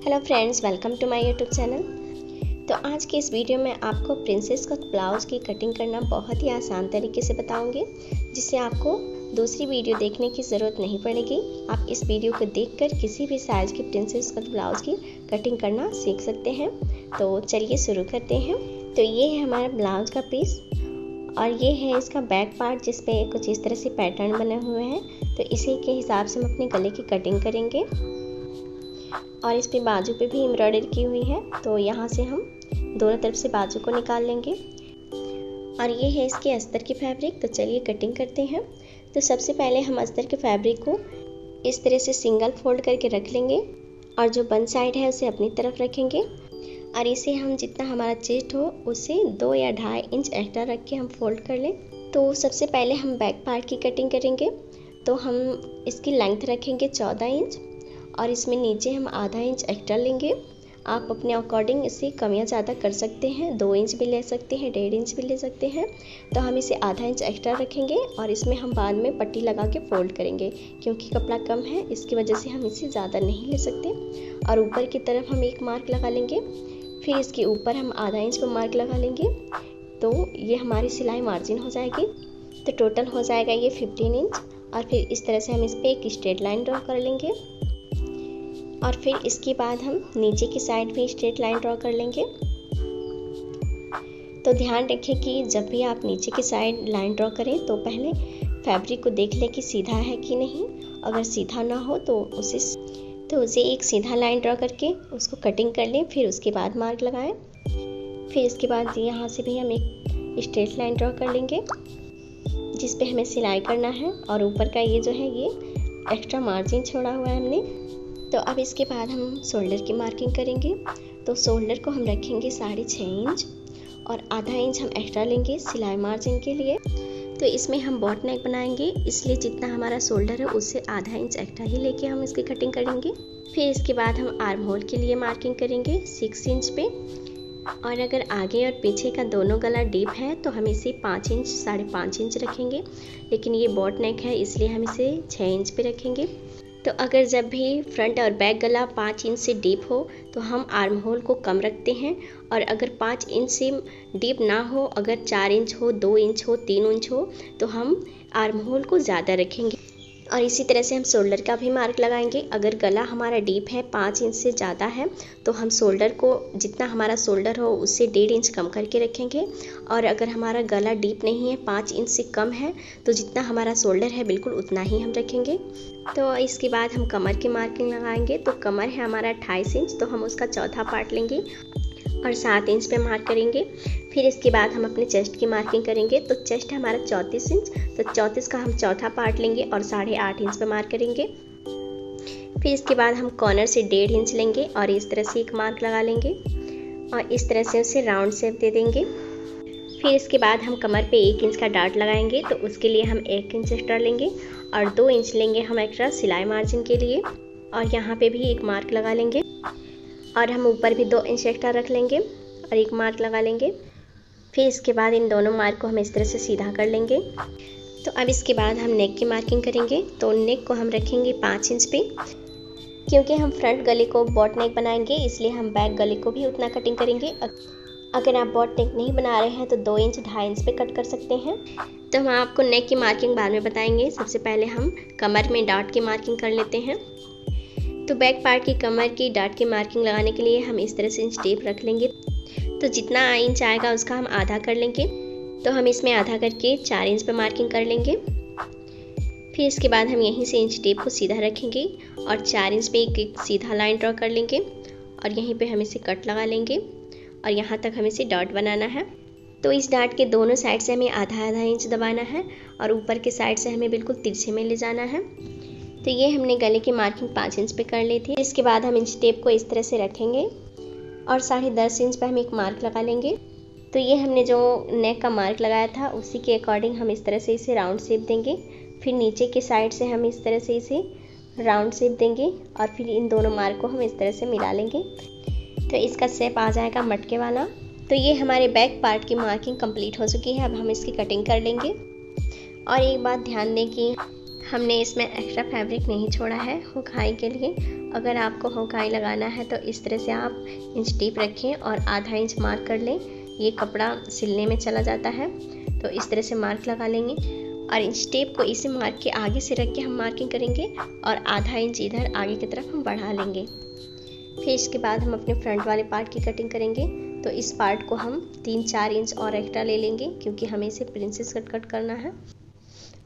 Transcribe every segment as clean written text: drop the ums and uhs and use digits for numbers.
Hello friends, welcome to my YouTube channel. तो आज के इस वीडियो में आपको प्रिंसेस कट ब्लाउज़ की कटिंग करना बहुत ही आसान तरीके से बताऊंगी, जिससे आपको दूसरी वीडियो देखने की ज़रूरत नहीं पड़ेगी। आप इस वीडियो को देखकर किसी भी साइज़ की प्रिंसेस कट ब्लाउज़ की कटिंग करना सीख सकते हैं। तो चलिए शुरू करते हैं। तो ये है हमारा ब्लाउज़ का पीस और ये है इसका बैक पार्ट, जिस पे कुछ इस तरह से पैटर्न बने हुए हैं। तो इसी के हिसाब से हम अपने गले की कटिंग करेंगे। और इस पे बाजू पे भी एम्ब्रॉयडरी की हुई है, तो यहाँ से हम दोनों तरफ से बाजू को निकाल लेंगे। और ये है इसके अस्तर की फैब्रिक। तो चलिए कटिंग करते हैं। तो सबसे पहले हम अस्तर के फैब्रिक को इस तरह से सिंगल फोल्ड करके रख लेंगे और जो बन साइड है उसे अपनी तरफ रखेंगे। और इसे हम जितना हमारा चेस्ट हो उससे 2 या 2.5 इंच एक्स्ट्रा रख के हम फोल्ड कर लें। तो सबसे पहले हम बैक पार्ट की कटिंग करेंगे। तो हम इसकी लेंथ रखेंगे 14 इंच और इसमें नीचे हम आधा इंच एक्स्ट्रा लेंगे। आप अपने अकॉर्डिंग इसे कम या ज़्यादा कर सकते हैं, 2 इंच भी ले सकते हैं, 1.5 इंच भी ले सकते हैं। तो हम इसे आधा इंच एक्स्ट्रा रखेंगे और इसमें हम बाद में पट्टी लगा के फोल्ड करेंगे, क्योंकि कपड़ा कम है इसकी वजह से हम इसे ज़्यादा नहीं ले सकते। और ऊपर की तरफ हम एक मार्क लगा लेंगे, फिर इसके ऊपर हम आधा इंच पर मार्क लगा लेंगे। तो ये हमारी सिलाई मार्जिन हो जाएगी। तो टोटल हो जाएगा ये 15 इंच। और फिर इस तरह से हम इस पर एक स्ट्रेट लाइन ड्रॉ कर लेंगे और फिर इसके बाद हम नीचे की साइड भी स्ट्रेट लाइन ड्रॉ कर लेंगे। तो ध्यान रखें कि जब भी आप नीचे की साइड लाइन ड्रॉ करें तो पहले फैब्रिक को देख लें कि सीधा है कि नहीं। अगर सीधा ना हो तो उसे एक सीधा लाइन ड्रॉ करके उसको कटिंग कर लें, फिर उसके बाद मार्क लगाएं। फिर इसके बाद यहाँ से भी हम एक स्ट्रेट लाइन ड्रॉ कर लेंगे जिस पे हमें सिलाई करना है। और ऊपर का ये जो है ये एक्स्ट्रा मार्जिन छोड़ा हुआ है हमने। तो अब इसके बाद हम शोल्डर की मार्किंग करेंगे। तो शोल्डर को हम रखेंगे 6.5 इंच और आधा इंच हम एक्स्ट्रा लेंगे सिलाई मार्जिन के लिए। तो इसमें हम बॉट नेक बनाएंगे, इसलिए जितना हमारा शोल्डर है उससे आधा इंच एक्स्ट्रा ही लेके हम इसकी कटिंग करेंगे। फिर इसके बाद हम आर्म होल के लिए मार्किंग करेंगे 6 इंच पे। और अगर आगे और पीछे का दोनों गला डीप है तो हम इसे 5 इंच 5.5 इंच रखेंगे, लेकिन ये बॉट नेक है इसलिए हम इसे 6 इंच पे रखेंगे। तो अगर जब भी फ्रंट और बैक गला 5 इंच से डीप हो तो हम आर्म होल को कम रखते हैं। और अगर 5 इंच से डीप ना हो, अगर 4 इंच हो, 2 इंच हो, 3 इंच हो, तो हम आर्म होल को ज़्यादा रखेंगे। और इसी तरह से हम शोल्डर का भी मार्क लगाएंगे। अगर गला हमारा डीप है, 5 इंच से ज़्यादा है, तो हम शोल्डर को जितना हमारा शोल्डर हो उससे 1.5 इंच कम करके रखेंगे। और अगर हमारा गला डीप नहीं है, 5 इंच से कम है, तो जितना हमारा शोल्डर है बिल्कुल उतना ही हम रखेंगे। तो इसके बाद हम कमर की मार्किंग लगाएंगे। तो कमर है हमारा 28 इंच, तो हम उसका चौथा पार्ट लेंगे और 7 इंच पे मार्क करेंगे। फिर इसके बाद हम अपने चेस्ट की मार्किंग करेंगे। तो चेस्ट हमारा 34 इंच, तो 34 का हम चौथा पार्ट लेंगे और 8.5 इंच पे मार्क करेंगे। फिर इसके बाद हम कॉर्नर से 1.5 इंच लेंगे और इस तरह से एक मार्क लगा लेंगे और इस तरह से उसे राउंड शेप दे देंगे। फिर इसके बाद हम कमर पे 1 इंच का डार्ट लगाएंगे। तो उसके लिए हम 1 इंच एक्स्ट्रा लेंगे और 2 इंच लेंगे हम एक्स्ट्रा सिलाई मार्जिन के लिए। और यहाँ पे भी एक मार्क लगा लेंगे और हम ऊपर भी 2 इंच एक्स्ट्रा रख लेंगे और एक मार्क लगा लेंगे। फिर इसके बाद इन दोनों मार्क को हम इस तरह से सीधा कर लेंगे। तो अब इसके बाद हम नेक की मार्किंग करेंगे। तो नेक को हम रखेंगे 5 इंच पे, क्योंकि हम फ्रंट गले को बॉट नेक बनाएंगे इसलिए हम बैक गले को भी उतना कटिंग करेंगे। अगर आप बॉट नेक नहीं बना रहे हैं तो 2 इंच 2.5 इंच पे कट कर सकते हैं। तो हम आपको नेक की मार्किंग बाद में बताएंगे। सबसे पहले हम कमर में डार्ट की मार्किंग कर लेते हैं। तो बैक पार्ट की कमर की डार्ट की मार्किंग लगाने के लिए हम इस तरह से इंच टेप रख लेंगे। तो जितना इंच आएगा उसका हम आधा कर लेंगे। तो हम इसमें आधा करके 4 इंच पे मार्किंग कर लेंगे। फिर इसके बाद हम यहीं से इंच टेप को सीधा रखेंगे और 4 इंच पे एक सीधा लाइन ड्रॉ कर लेंगे और यहीं पे हम इसे कट लगा लेंगे और यहाँ तक हमें इसे डॉट बनाना है। तो इस डार्ट के दोनों साइड से हमें आधा आधा इंच दबाना है और ऊपर के साइड से हमें बिल्कुल तिरछे में ले जाना है। तो ये हमने गले की मार्किंग 5 इंच पे कर ली थी। इसके बाद हम इंच टेप को इस तरह से रखेंगे और 10.5 इंच पे हम एक मार्क लगा लेंगे। तो ये हमने जो नेक का मार्क लगाया था उसी के अकॉर्डिंग हम इस तरह से इसे राउंड शेप देंगे। फिर नीचे के साइड से हम इस तरह से इसे राउंड शेप देंगे और फिर इन दोनों मार्क को हम इस तरह से मिला लेंगे। तो इसका शेप आ जाएगा मटके वाला। तो ये हमारे बैक पार्ट की मार्किंग कंप्लीट हो चुकी है। अब हम इसकी कटिंग कर लेंगे। और एक बात ध्यान दें कि हमने इसमें एक्स्ट्रा फैब्रिक नहीं छोड़ा है हुकाई के लिए। अगर आपको हुकाई लगाना है तो इस तरह से आप इंच टेप रखें और आधा इंच मार्क कर लें। ये कपड़ा सिलने में चला जाता है, तो इस तरह से मार्क लगा लेंगे और इंच टेप को इसी मार्क के आगे से रख के हम मार्किंग करेंगे और आधा इंच इधर आगे की तरफ हम बढ़ा लेंगे। फिर इसके बाद हम अपने फ्रंट वाले पार्ट की कटिंग करेंगे। तो इस पार्ट को हम 3-4 इंच और एक्स्ट्रा ले लेंगे क्योंकि हमें इसे प्रिंसेस कट करना है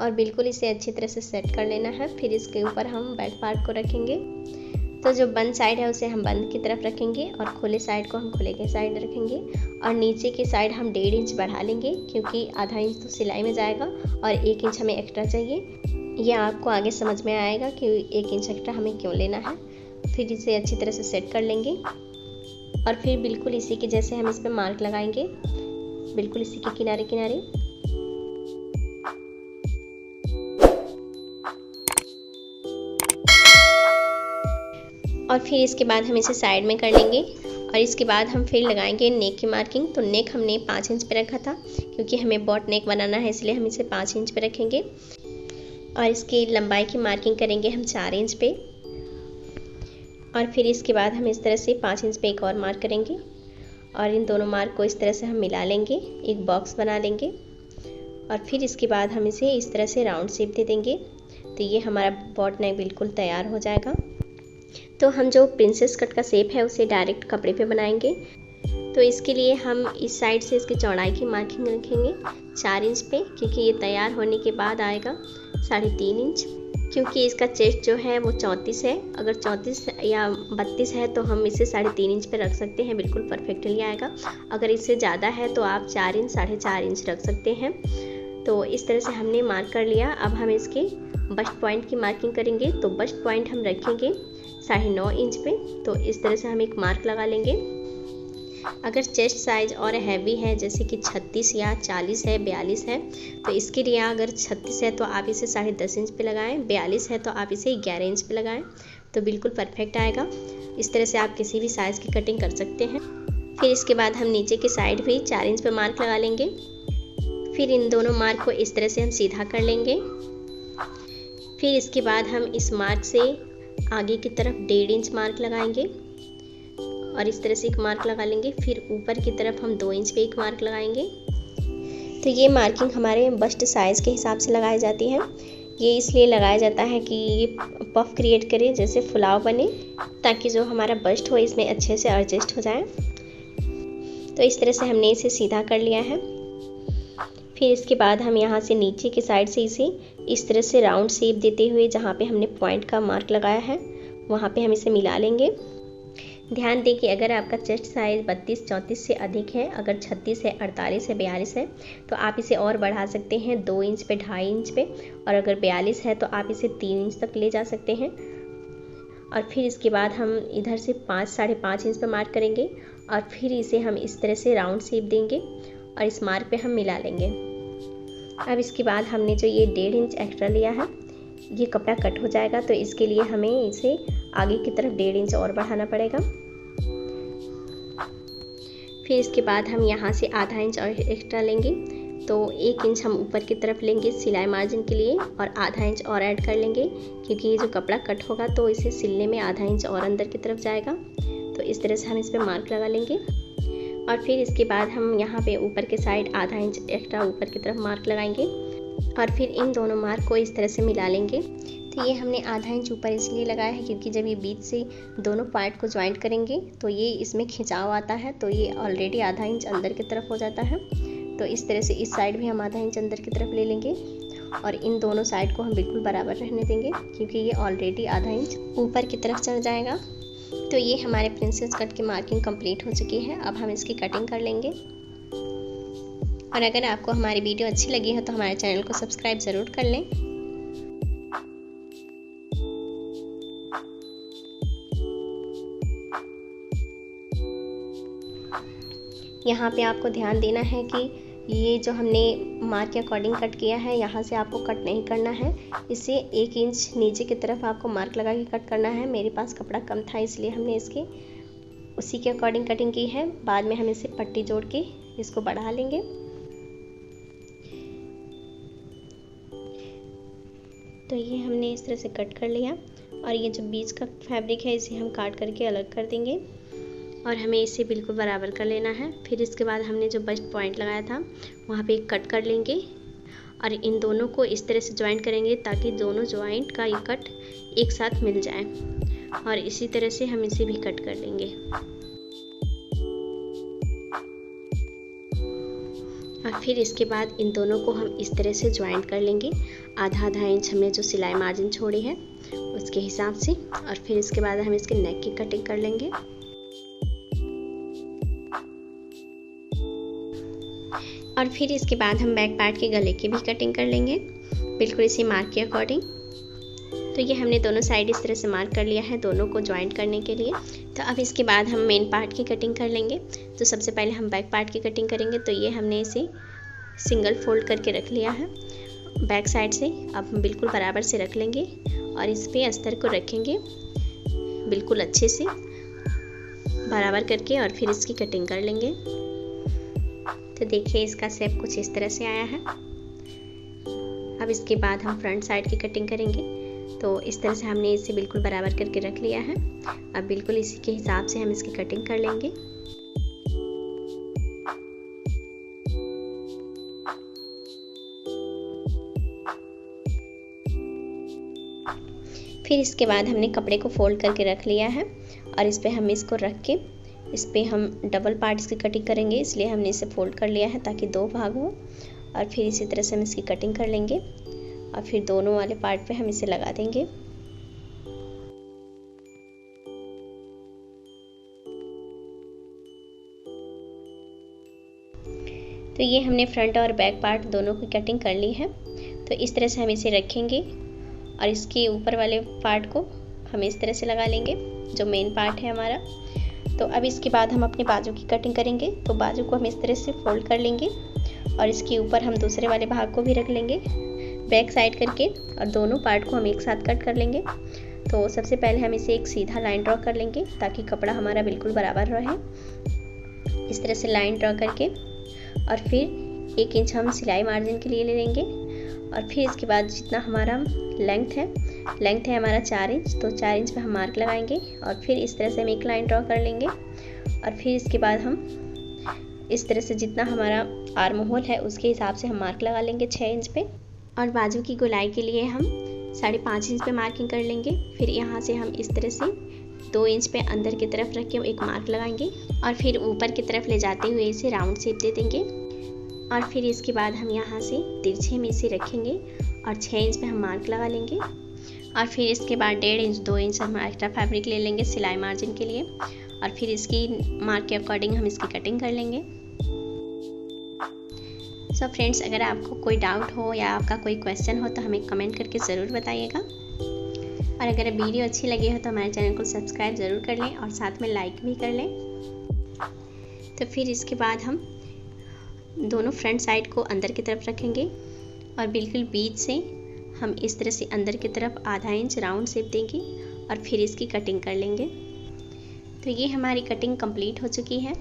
और बिल्कुल इसे अच्छी तरह से सेट कर लेना है। फिर इसके ऊपर हम बैक पार्ट को रखेंगे। तो जो बंद साइड है उसे हम बंद की तरफ रखेंगे और खुले साइड को हम खुले के साइड रखेंगे और नीचे की साइड हम 1.5 इंच बढ़ा लेंगे क्योंकि आधा इंच तो सिलाई में जाएगा और 1 इंच हमें एक्स्ट्रा चाहिए। यह आपको आगे समझ में आएगा कि 1 इंच एक्स्ट्रा हमें क्यों लेना है। फिर इसे अच्छी तरह से सेट कर लेंगे और फिर बिल्कुल इसी के जैसे हम इस पर मार्क लगाएंगे, बिल्कुल इसी के किनारे किनारे। और फिर इसके बाद हम इसे साइड में कर लेंगे और इसके बाद हम फिर लगाएंगे नेक की मार्किंग। तो नेक हमने 5 इंच पे रखा था क्योंकि हमें बॉट नेक बनाना है, इसलिए हम इसे 5 इंच पे रखेंगे और इसकी लंबाई की मार्किंग करेंगे हम 4 इंच पे। और फिर इसके बाद हम इस तरह से 5 इंच पे एक और मार्क करेंगे और इन दोनों मार्क को इस तरह से हम मिला लेंगे, एक बॉक्स बना लेंगे और फिर इसके बाद हम इसे इस तरह से राउंड शेप दे देंगे। तो ये हमारा बॉट नेक बिल्कुल तैयार हो जाएगा। तो हम जो प्रिंसेस कट का शेप है उसे डायरेक्ट कपड़े पे बनाएंगे। तो इसके लिए हम इस साइड से इसकी चौड़ाई की मार्किंग रखेंगे 4 इंच पे क्योंकि ये तैयार होने के बाद आएगा 3.5 इंच। क्योंकि इसका चेस्ट जो है वो 34 है, अगर 34 या 32 है तो हम इसे 3.5 इंच पे रख सकते हैं, बिल्कुल परफेक्टली आएगा। अगर इससे ज़्यादा है तो आप 4 इंच 4.5 इंच रख सकते हैं। तो इस तरह से हमने मार्क कर लिया। अब हम इसके बस्ट पॉइंट की मार्किंग करेंगे। तो बस्ट पॉइंट हम रखेंगे 9.5 इंच पे। तो इस तरह से हम एक मार्क लगा लेंगे। अगर चेस्ट साइज और हैवी है जैसे कि 36 या 40 है, 42 है, तो इसके लिए अगर 36 है तो आप इसे 10.5 इंच पे लगाएं, 42 है तो आप इसे 11 इंच पे लगाएं, तो बिल्कुल परफेक्ट आएगा। इस तरह से आप किसी भी साइज़ की कटिंग कर सकते हैं। फिर इसके बाद हम नीचे की साइड भी 4 इंच पे मार्क लगा लेंगे। फिर इन दोनों मार्क को इस तरह से हम सीधा कर लेंगे। फिर इसके बाद हम इस मार्क से आगे की तरफ 1.5 इंच मार्क लगाएंगे और इस तरह से एक मार्क लगा लेंगे। फिर ऊपर की तरफ हम 2 इंच पे एक मार्क लगाएंगे। तो ये मार्किंग हमारे बस्ट साइज़ के हिसाब से लगाई जाती है। ये इसलिए लगाया जाता है कि ये पफ क्रिएट करे, जैसे फुलाव बने, ताकि जो हमारा बस्ट हो इसमें अच्छे से एडजस्ट हो जाए। तो इस तरह से हमने इसे सीधा कर लिया है। फिर इसके बाद हम यहाँ से नीचे की साइड से इसे इस तरह से राउंड शेप देते हुए जहाँ पे हमने पॉइंट का मार्क लगाया है वहाँ पे हम इसे मिला लेंगे। ध्यान दें कि अगर आपका चेस्ट साइज़ 32-34 से अधिक है, अगर 36 है, 48 है, 42 है, तो आप इसे और बढ़ा सकते हैं 2 इंच पे, 2.5 इंच पे, और अगर 42 है तो आप इसे 3 इंच तक ले जा सकते हैं। और फिर इसके बाद हम इधर से 5-5.5 इंच पे मार्क करेंगे और फिर इसे हम इस तरह से राउंड शेप देंगे और इस मार्क पे हम मिला लेंगे। अब इसके बाद हमने जो ये 1.5 इंच एक्स्ट्रा लिया है, ये कपड़ा कट हो जाएगा, तो इसके लिए हमें इसे आगे की तरफ 1.5 इंच और बढ़ाना पड़ेगा। फिर इसके बाद हम यहाँ से आधा इंच और एक्स्ट्रा लेंगे, तो 1 इंच हम ऊपर की तरफ लेंगे सिलाई मार्जिन के लिए और आधा इंच और ऐड कर लेंगे, क्योंकि ये जो कपड़ा कट होगा तो इसे सिलने में आधा इंच और अंदर की तरफ जाएगा। तो इस तरह से हम इस पर मार्क लगा लेंगे और फिर इसके बाद हम यहाँ पे ऊपर के साइड आधा इंच एक्स्ट्रा ऊपर की तरफ मार्क लगाएंगे और फिर इन दोनों मार्क को इस तरह से मिला लेंगे। तो ये हमने आधा इंच ऊपर इसलिए लगाया है क्योंकि जब ये बीच से दोनों पार्ट को ज्वाइंट करेंगे तो ये इसमें खिंचाव आता है, तो ये ऑलरेडी आधा इंच अंदर की तरफ हो जाता है। तो इस तरह से इस साइड भी हम आधा इंच अंदर की तरफ ले लेंगे और इन दोनों साइड को हम बिल्कुल बराबर रहने देंगे क्योंकि ये ऑलरेडी आधा इंच ऊपर की तरफ चढ़ जाएगा। तो ये हमारे प्रिंसेस कट की मार्किंग कंप्लीट हो चुकी है। अब हम इसकी कटिंग कर लेंगे। और अगर आपको हमारी वीडियो अच्छी लगी हो तो हमारे चैनल को सब्सक्राइब ज़रूर कर लें। यहाँ पे आपको ध्यान देना है कि ये जो हमने मार्क के अकॉर्डिंग कट किया है, यहाँ से आपको कट नहीं करना है, इसे 1 इंच नीचे की तरफ आपको मार्क लगा के कट करना है। मेरे पास कपड़ा कम था इसलिए हमने इसके उसी के अकॉर्डिंग कटिंग की है। बाद में हम इसे पट्टी जोड़ के इसको बढ़ा लेंगे। तो ये हमने इस तरह से कट कर लिया और ये जो बीच का फैब्रिक है इसे हम काट करके अलग कर देंगे और हमें इसे बिल्कुल बराबर कर लेना है। फिर इसके बाद हमने जो बस्ट पॉइंट लगाया था वहाँ पे एक कट कर लेंगे और इन दोनों को इस तरह से ज्वाइंट करेंगे ताकि दोनों ज्वाइंट का ये कट एक साथ मिल जाए और इसी तरह से हम इसे भी कट कर लेंगे। और फिर इसके बाद इन दोनों को हम इस तरह से ज्वाइंट कर लेंगे, आधा आधा इंच हमने जो सिलाई मार्जिन छोड़ी है उसके हिसाब से। और फिर इसके बाद हम इसके नेक की कटिंग कर लेंगे। और फिर इसके बाद हम बैक पार्ट के गले की भी कटिंग कर लेंगे, बिल्कुल इसी मार्क के अकॉर्डिंग। तो ये हमने दोनों साइड इस तरह से मार्क कर लिया है दोनों को ज्वाइंट करने के लिए। तो अब इसके बाद हम मेन पार्ट की कटिंग कर लेंगे। तो सबसे पहले हम बैक पार्ट की कटिंग करेंगे। तो ये हमने इसे सिंगल फोल्ड करके रख लिया है बैक साइड से। अब हम बिल्कुल बराबर से रख लेंगे और इस पे अस्तर को रखेंगे बिल्कुल अच्छे से बराबर करके और फिर इसकी कटिंग कर लेंगे। तो देखिए इसका शेप कुछ इस तरह से आया है। अब इसके बाद हम फ्रंट साइड की कटिंग करेंगे। तो इस तरह से हमने इसे बिल्कुल बराबर करके रख लिया है। अब बिल्कुल इसी के हिसाब से हम इसकी कटिंग कर लेंगे। फिर इसके बाद हमने कपड़े को फोल्ड करके रख लिया है और इस पे हम इसको रख के इस पे हम डबल पार्ट इसकी कटिंग करेंगे, इसलिए हमने इसे फोल्ड कर लिया है ताकि दो भाग हो। और फिर इसी तरह से हम इसकी कटिंग कर लेंगे और फिर दोनों वाले पार्ट पे हम इसे लगा देंगे। तो ये हमने फ्रंट और बैक पार्ट दोनों की कटिंग कर ली है। तो इस तरह से हम इसे रखेंगे और इसके ऊपर वाले पार्ट को हम इस तरह से लगा लेंगे जो मेन पार्ट है हमारा। तो अब इसके बाद हम अपने बाजू की कटिंग करेंगे। तो बाजू को हम इस तरह से फोल्ड कर लेंगे और इसके ऊपर हम दूसरे वाले भाग को भी रख लेंगे बैक साइड करके और दोनों पार्ट को हम एक साथ कट कर लेंगे। तो सबसे पहले हम इसे एक सीधा लाइन ड्रॉ कर लेंगे ताकि कपड़ा हमारा बिल्कुल बराबर रहे। इस तरह से लाइन ड्रॉ करके और फिर 1 इंच हम सिलाई मार्जिन के लिए ले लेंगे। और फिर इसके बाद जितना हमारा लेंथ है हमारा 4 इंच, तो 4 इंच पे हम मार्क लगाएंगे और फिर इस तरह से हम एक लाइन ड्रॉ कर लेंगे। और फिर इसके बाद हम इस तरह से जितना हमारा आर्म होल है उसके हिसाब से हम मार्क लगा लेंगे 6 इंच पे। और बाजू की गोलाई के लिए हम 5.5 इंच पे मार्किंग कर लेंगे। फिर यहाँ से हम इस तरह से 2 इंच पे अंदर की तरफ रख के एक मार्क लगाएंगे और फिर ऊपर की तरफ ले जाते हुए इसे राउंड शेप दे देंगे। और फिर इसके बाद हम यहाँ से तिरछे में इसे रखेंगे और 6 इंच पे हम मार्क लगा लेंगे। और फिर इसके बाद 1.5 इंच 2 इंच हम एक्स्ट्रा फैब्रिक ले लेंगे सिलाई मार्जिन के लिए और फिर इसकी मार्क के अकॉर्डिंग हम इसकी कटिंग कर लेंगे। सो फ्रेंड्स, अगर आपको कोई डाउट हो या आपका कोई क्वेश्चन हो तो हमें कमेंट करके ज़रूर बताइएगा। और अगर वीडियो अच्छी लगी हो तो हमारे चैनल को सब्सक्राइब ज़रूर कर लें और साथ में लाइक भी कर लें। तो फिर इसके बाद हम दोनों फ्रंट साइड को अंदर की तरफ रखेंगे और बिल्कुल बीच से हम इस तरह से अंदर की तरफ आधा इंच राउंड शेप देंगे और फिर इसकी कटिंग कर लेंगे। तो ये हमारी कटिंग कंप्लीट हो चुकी है।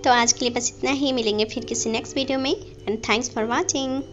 तो आज के लिए बस इतना ही, मिलेंगे फिर किसी नेक्स्ट वीडियो में एंड थैंक्स फॉर वॉचिंग।